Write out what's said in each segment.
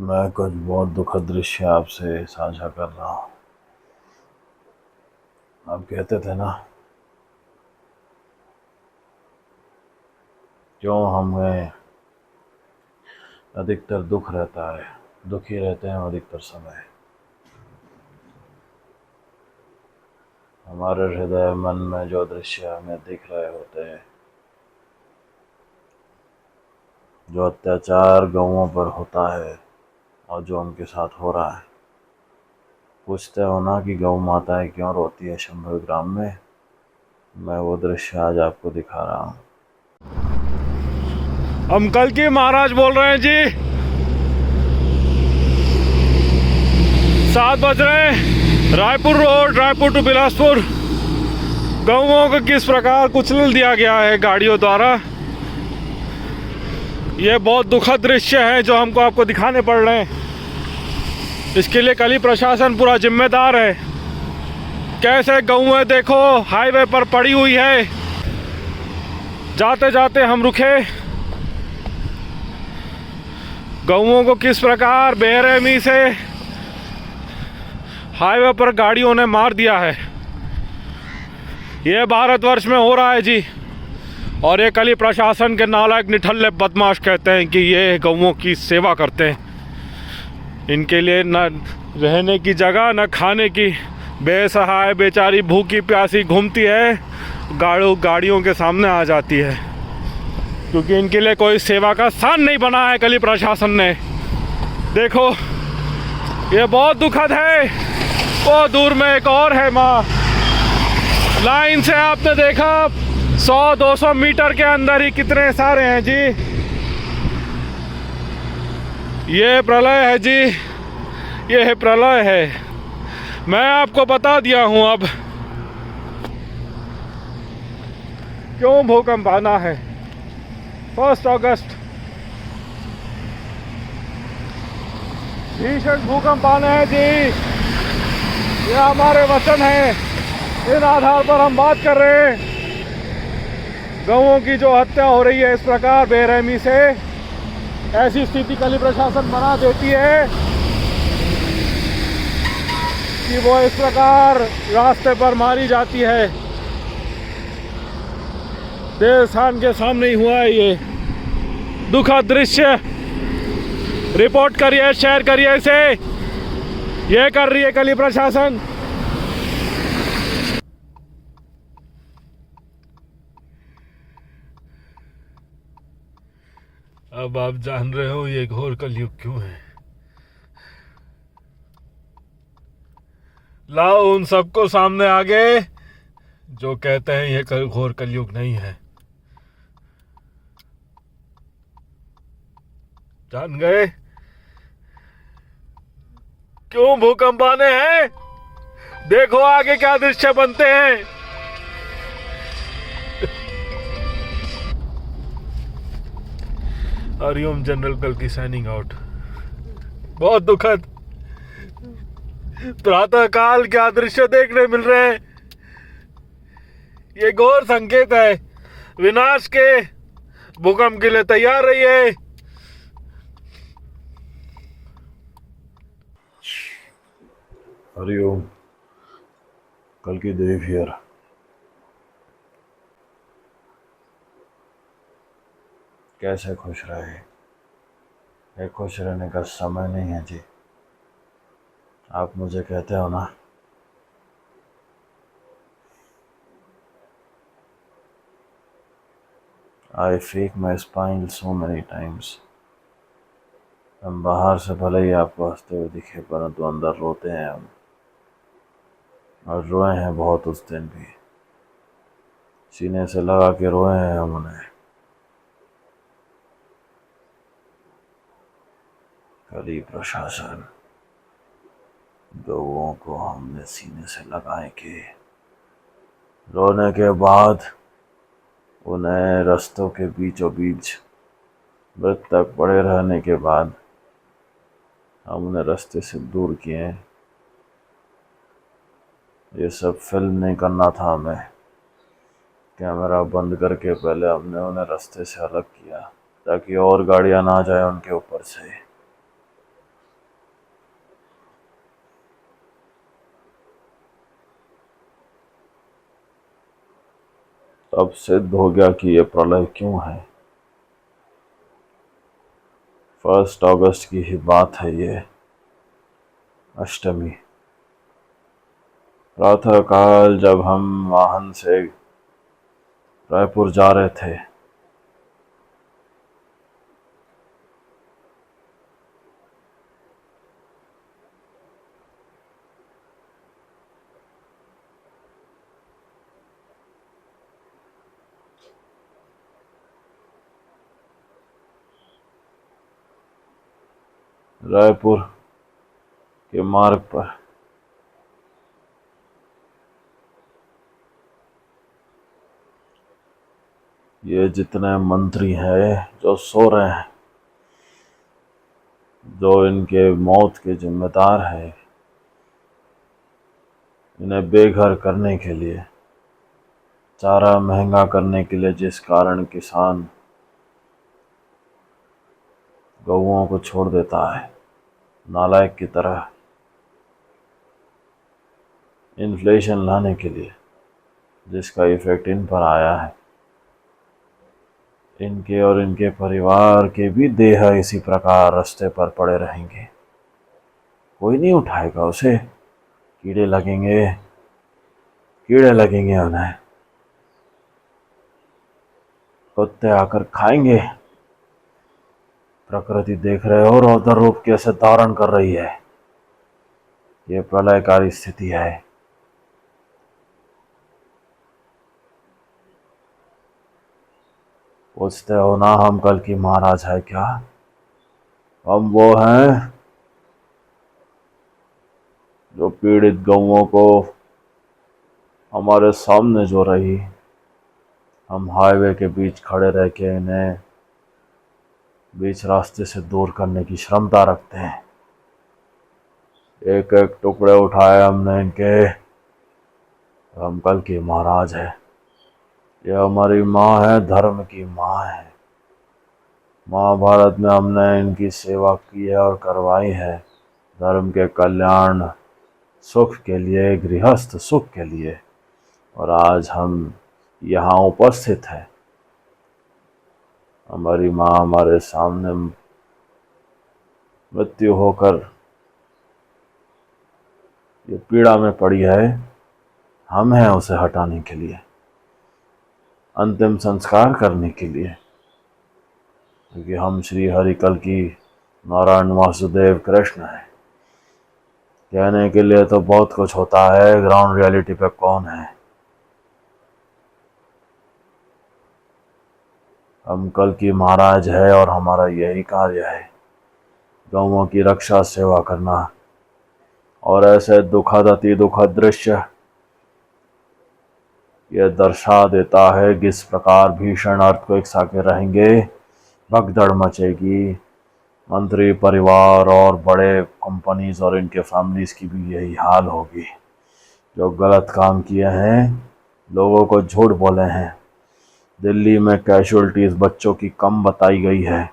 मैं कुछ बहुत दुखद दृश्य आपसे साझा कर रहा हूँ। आप कहते थे ना, क्यों हमें अधिकतर दुख रहता है, दुखी रहते हैं अधिकतर समय। हमारे हृदय मन में जो दृश्य हमें दिख रहे होते हैं, जो अत्याचार गौओं पर होता है और जो उनके साथ हो रहा है, पूछते हो ना कि गौ माताएं क्यों रोती है शंभर ग्राम में। मैं वो दृश्य आज आपको दिखा रहा हूँ। हम कल की महाराज बोल रहे हैं जी। 7 बज रहे हैं। रायपुर रोड, रायपुर टू बिलासपुर, गौओं को किस प्रकार कुचल दिया गया है गाड़ियों द्वारा। ये बहुत दुखद दृश्य है जो हमको आपको दिखाने पड़ रहे हैं। इसके लिए कल ही प्रशासन पूरा जिम्मेदार है। कैसे गौएं देखो हाईवे पर पड़ी हुई है। जाते जाते हम रुके, गौओं को किस प्रकार बेरहमी से हाईवे पर गाड़ियों ने मार दिया है। ये भारतवर्ष में हो रहा है जी। और ये कली प्रशासन के नालायक निठल्ले बदमाश कहते हैं कि ये गौओं की सेवा करते हैं। इनके लिए न रहने की जगह न खाने की, बेसहाय बेचारी भूखी प्यासी घूमती है, गाड़ियों के सामने आ जाती है, क्योंकि इनके लिए कोई सेवा का स्थान नहीं बना है कली प्रशासन ने। देखो ये बहुत दुखद है। वो दूर में एक और है माँ। लाइन से आपने देखा 100-200 मीटर के अंदर ही कितने सारे हैं जी। ये प्रलय है जी, ये प्रलय है। मैं आपको बता दिया हूं अब क्यों भूकंप आना है। 1 अगस्त भीषण भूकंप आने हैं जी। ये हमारे वचन है, इन आधार पर हम बात कर रहे हैं। गौओं की जो हत्या हो रही है इस प्रकार बेरहमी से, ऐसी स्थिति कली प्रशासन बना देती है कि वो इस प्रकार रास्ते पर मारी जाती है। देवस्थान के सामने ही हुआ है ये दुखद दृश्य। रिपोर्ट करिए, शेयर करिए इसे। ये कर रही है कली प्रशासन। अब आप जान रहे हो ये घोर कलयुग क्यों है। लाओ उन सबको सामने आगे जो कहते हैं ये घोर कलयुग नहीं है। जान गए क्यों भूकंप आने हैं। देखो आगे क्या दृश्य बनते हैं। हरिओम जनरल कल्कि साइनिंग आउट। बहुत दुखद प्रातः काल क्या दृश्य देखने मिल रहे हैं। ये घोर संकेत है विनाश के। भूकंप के लिए तैयार रहिए। हरिओम, कल्कि देव हियर। कैसे खुश रहे। ये खुश रहने का समय नहीं है जी। आप मुझे कहते हो ना, I fake my smile so many times. हम बाहर से भले ही आपको हंसते हुए दिखे, परंतु अंदर रोते हैं हम, और रोए हैं बहुत उस दिन भी। सीने से लगा के रोए हैं हम उन्हें। कली प्रशासन, गौओं को हमने सीने से लगाए के रोने के बाद उन्हें रास्तों के बीचों बीच मृत तक पड़े रहने के बाद हम उन्हें रास्ते से दूर किए। ये सब फिल्म नहीं करना था हमें। कैमरा बंद करके पहले हमने उन्हें रास्ते से अलग किया ताकि और गाड़ियां ना जाए उनके ऊपर से। अब सिद्ध हो गया कि ये प्रलय क्यों है। 1 अगस्त की ही बात है ये, अष्टमी। प्रातः काल जब हम वाहन से रायपुर जा रहे थे, रायपुर के मार्ग पर ये जितने मंत्री हैं जो सो रहे हैं, जो इनके मौत के जिम्मेदार हैं, इन्हें बेघर करने के लिए, चारा महंगा करने के लिए, जिस कारण किसान गौओं को छोड़ देता है नालायक की तरह, इन्फ्लेशन लाने के लिए, जिसका इफेक्ट इन पर आया है, इनके और इनके परिवार के भी देह इसी प्रकार रास्ते पर पड़े रहेंगे। कोई नहीं उठाएगा उसे। कीड़े लगेंगे, कीड़े लगेंगे उन्हें, कुत्ते आकर खाएंगे। प्रकृति देख रहे हो रौद्र रूप कैसे धारण कर रही है। ये प्रलयकारी स्थिति है। पूछते हो ना हम कल की महाराज है क्या? हम वो हैं जो पीड़ित गौओं को हमारे सामने जो रही, हम हाईवे के बीच खड़े रह के इन्हें बीच रास्ते से दूर करने की क्षमता रखते हैं। एक एक टुकड़े उठाए हमने इनके। हम कल की महाराज है। ये हमारी माँ है, धर्म की माँ है। महाभारत में हमने इनकी सेवा की है और करवाई है, धर्म के कल्याण सुख के लिए, गृहस्थ सुख के लिए। और आज हम यहाँ उपस्थित हैं। हमारी माँ हमारे सामने मृत्यु होकर ये पीड़ा में पड़ी है। हम हैं उसे हटाने के लिए, अंतिम संस्कार करने के लिए, क्योंकि हम श्री हरि कल की नारायण वासुदेव कृष्ण है। कहने के लिए तो बहुत कुछ होता है, ग्राउंड रियलिटी पे कौन है। हम कल की महाराज है और हमारा यही कार्य है, गौओं की रक्षा सेवा करना। और ऐसे दुखद अति दुखद दृश्य यह दर्शा देता है किस प्रकार भीषण अर्थक्वेक्स आके रहेंगे, भगदड़ मचेगी। मंत्री परिवार और बड़े कंपनीज और इनके फैमिलीज की भी यही हाल होगी, जो गलत काम किए हैं, लोगों को झूठ बोले हैं। दिल्ली में कैजुअलिटीज बच्चों की कम बताई गई है।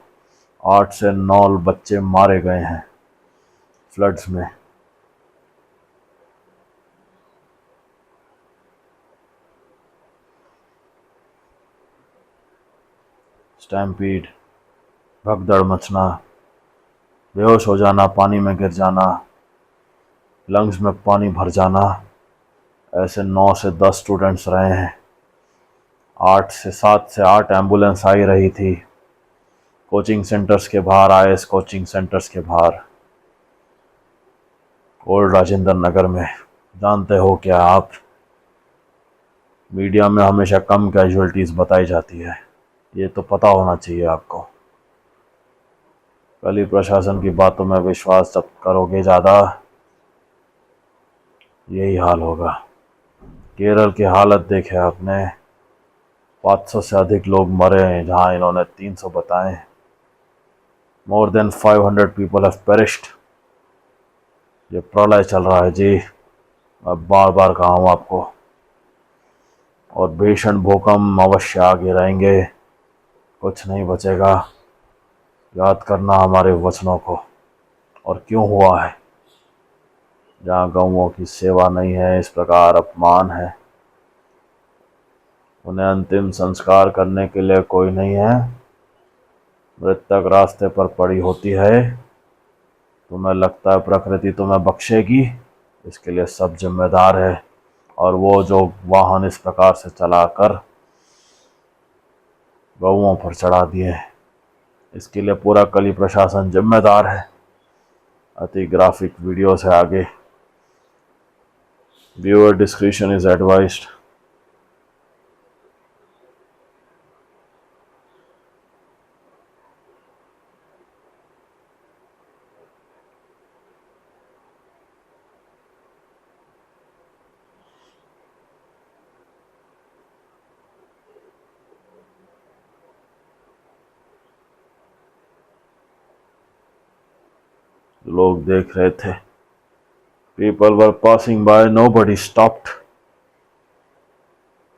8 से 9 बच्चे मारे गए हैं फ्लड्स में। स्टैम्पीड, भगदड़ मचना, बेहोश हो जाना, पानी में गिर जाना, लंग्स में पानी भर जाना। ऐसे 9 से 10 स्टूडेंट्स रहे हैं। 7 से 8 एम्बुलेंस आई रही थी कोचिंग सेंटर्स के बाहर, IAS कोचिंग सेंटर्स के बाहर, ओल्ड राजेंद्र नगर में। जानते हो क्या आप, मीडिया में हमेशा कम कैजुअलिटीज बताई जाती है, ये तो पता होना चाहिए आपको। कल ही प्रशासन की बातों में विश्वास जब करोगे ज़्यादा, यही हाल होगा। केरल की हालत देखे आपने, 500 से अधिक लोग मरे हैं जहां इन्होंने 300 बताए। More than 500 people have perished. ये प्रलय चल रहा है जी, मैं बार बार कहा हूँ आपको। और भीषण भूकंप अवश्य आगे रहेंगे, कुछ नहीं बचेगा। याद करना हमारे वचनों को। और क्यों हुआ है, जहाँ गौओं की सेवा नहीं है, इस प्रकार अपमान है, उन्हें अंतिम संस्कार करने के लिए कोई नहीं है। मृतक रास्ते पर पड़ी होती है। तुम्हें लगता है प्रकृति तुम्हें बख्शेगी? इसके लिए सब जिम्मेदार है, और वो जो वाहन इस प्रकार से चलाकर गौओं पर चढ़ा दिए, इसके लिए पूरा कली प्रशासन जिम्मेदार है। अति ग्राफिक वीडियो से आगे व्यूअर डिस्क्रिप्शन इज एडवाइज्ड। लोग देख रहे थे। People were passing by, nobody stopped.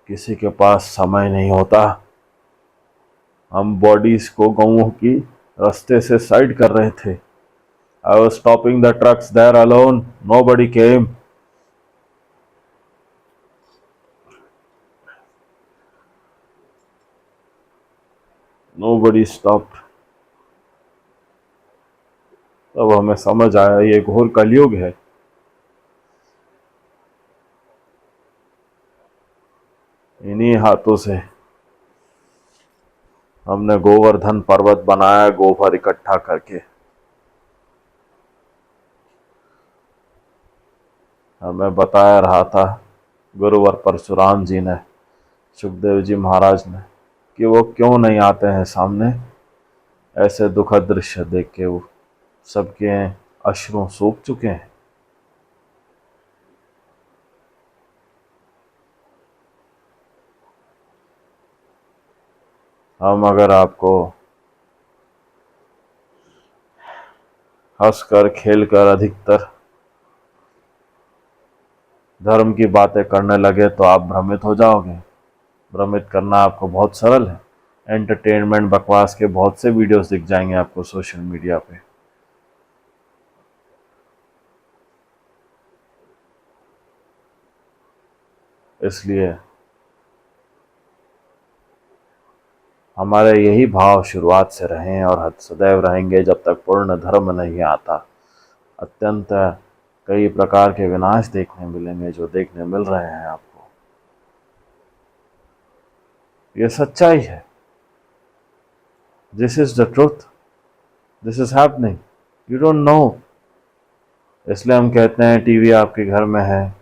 किसी के पास समय नहीं होता। हम बॉडीज को गौओं की रास्ते से साइड कर रहे थे। I was stopping the trucks there alone, nobody came. Nobody stopped. तब हमें समझ आया ये घोर कलयुग है। इन्हीं हाथों से हमने गोवर्धन पर्वत बनाया, गोबर इकट्ठा करके। हमें बताया रहा था गुरुवर परशुराम जी ने, सुखदेव जी महाराज ने, कि वो क्यों नहीं आते हैं सामने। ऐसे दुखद दृश्य देख के वो सबके अश्रु सूख चुके हैं। हम अगर आपको हंसकर खेलकर अधिकतर धर्म की बातें करने लगे तो आप भ्रमित हो जाओगे। भ्रमित करना आपको बहुत सरल है। एंटरटेनमेंट बकवास के बहुत से वीडियोस दिख जाएंगे आपको सोशल मीडिया पे। इसलिए हमारे यही भाव शुरुआत से रहे और सदैव रहेंगे जब तक पूर्ण धर्म नहीं आता। अत्यंत कई प्रकार के विनाश देखने मिलेंगे, जो देखने मिल रहे हैं आपको। ये सच्चाई है। This is the truth, this is happening, you don't know. इसलिए हम कहते हैं टीवी आपके घर में है,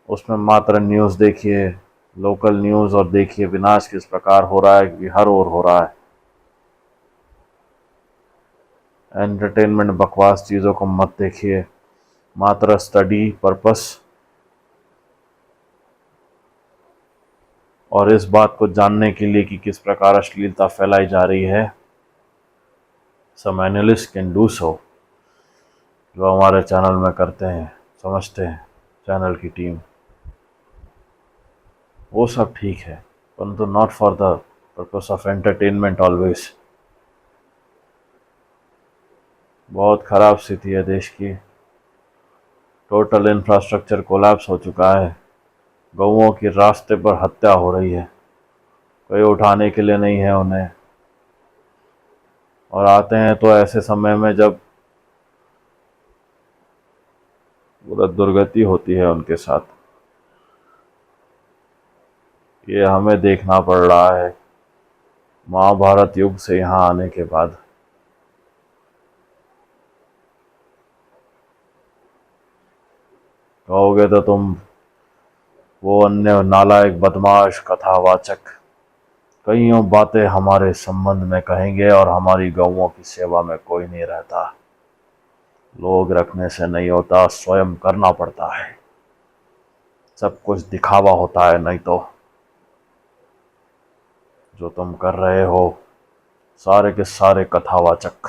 उसमें मात्र न्यूज़ देखिए, लोकल न्यूज़, और देखिए विनाश किस प्रकार हो रहा है, कि हर ओर हो रहा है। एंटरटेनमेंट बकवास चीज़ों को मत देखिए, मात्र स्टडी पर्पस और इस बात को जानने के लिए कि किस प्रकार अश्लीलता फैलाई जा रही है। सम एनालिस्ट कैन डू सो, जो हमारे चैनल में करते हैं, समझते हैं चैनल की टीम, वो सब ठीक है, परंतु not for the purpose of entertainment always. बहुत ख़राब स्थिति है देश की। टोटल इंफ्रास्ट्रक्चर कोलैप्स हो चुका है। गौओं की रास्ते पर हत्या हो रही है, कोई उठाने के लिए नहीं है उन्हें, और आते हैं तो ऐसे समय में जब पूरा दुर्गति होती है उनके साथ। ये हमें देखना पड़ रहा है महाभारत युग से यहाँ आने के बाद। कहोगे तो तुम वो अन्य नालायक बदमाश कथावाचक कईयों बातें हमारे संबंध में कहेंगे, और हमारी गौओं की सेवा में कोई नहीं रहता। लोग रखने से नहीं होता, स्वयं करना पड़ता है। सब कुछ दिखावा होता है, नहीं तो जो तुम कर रहे हो सारे के सारे कथावाचक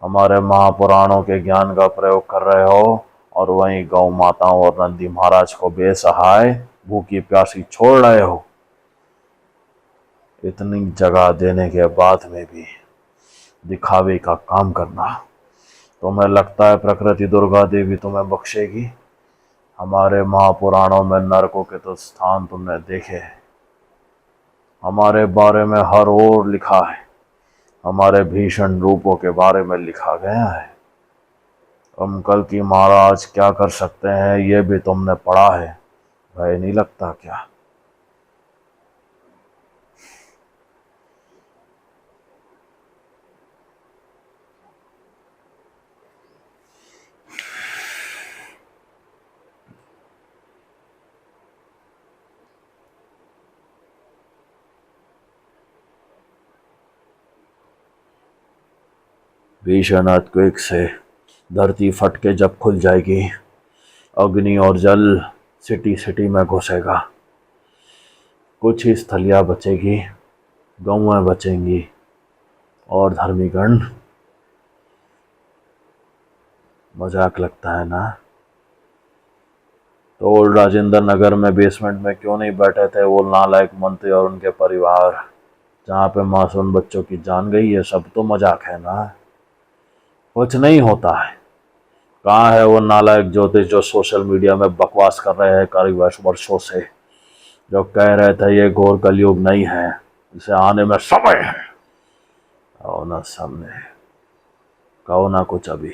हमारे महापुराणों के ज्ञान का प्रयोग कर रहे हो, और वहीं गौ माताओं और नंदी महाराज को बेसहाय भूखी प्यासी छोड़ रहे हो। इतनी जगह देने के बाद में भी दिखावे का काम करना। तुम्हें लगता है प्रकृति दुर्गा देवी तुम्हें बख्शेगी? हमारे महापुराणों में नरकों के तो स्थान तुमने देखे हैं। हमारे बारे में हर ओर लिखा है, हमारे भीषण रूपों के बारे में लिखा गया है। हम कल की महाराज क्या कर सकते हैं ये भी तुमने पढ़ा है। भय नहीं लगता क्या? भीषण अर्थक्वेक से धरती फट के जब खुल जाएगी, अग्नि और जल सिटी सिटी में घुसेगा। कुछ ही स्थलियाँ बचेगी, गौएं बचेंगी और धर्मीगण। मजाक लगता है ना? तो ओल्ड राजेंद्र नगर में बेसमेंट में क्यों नहीं बैठे थे वो नालायक मंत्री और उनके परिवार, जहाँ पे मासूम बच्चों की जान गई है? सब तो मजाक है ना, कुछ नहीं होता है। कहाँ है वो नालायक ज्योतिष जो सोशल मीडिया में बकवास कर रहे हैं कई वर्षों से, जो कह रहे थे ये घोर कलयुग नहीं है, इसे आने में समय है। आओ ना सामने, कहो ना कुछ अभी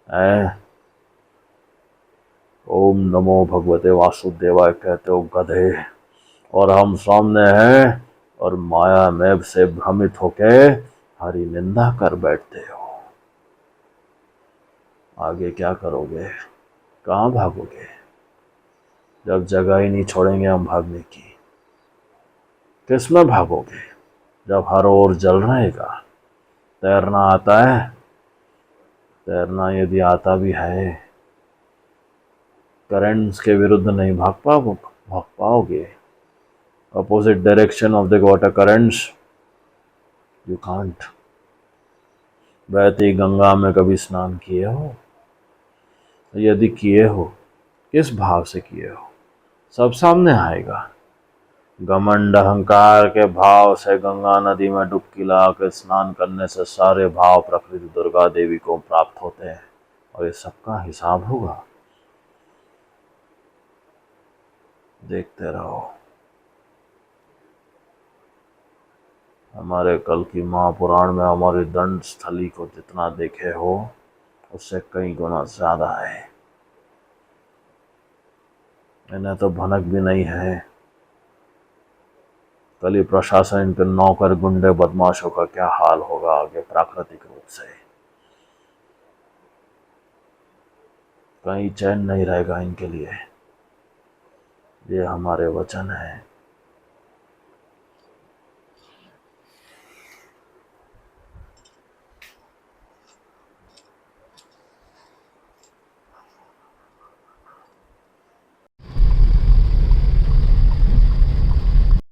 है। ओम नमो भगवते वासुदेवाय कहते हो गधे, और हम सामने हैं और माया में से भ्रमित होके हरी निंदा कर बैठते हो। आगे क्या करोगे? कहाँ भागोगे जब जगह ही नहीं छोड़ेंगे हम भागने की? किस में भागोगे जब हर ओर जल रहेगा? तैरना आता है? तैरना यदि आता भी है, करंट्स के विरुद्ध नहीं भाग पाओगे। Opposite direction of the water currents you can't. बहती गंगा में कभी स्नान किए हो? यदि किए हो, किस भाव से किए हो? सब सामने आएगा। घमंड अहंकार के भाव से गंगा नदी में डुबकी लगा के स्नान करने से सारे भाव प्रकृति दुर्गा देवी को प्राप्त होते हैं और ये सबका हिसाब होगा। देखते रहो। हमारे कल की महापुराण में हमारी दंड स्थली को जितना देखे हो उससे कई गुना ज्यादा है। इन्हें तो भनक भी नहीं है। कली प्रशासन, इनके नौकर गुंडे बदमाशों का क्या हाल होगा आगे प्राकृतिक रूप से। कहीं चैन नहीं रहेगा इनके लिए। ये हमारे वचन है।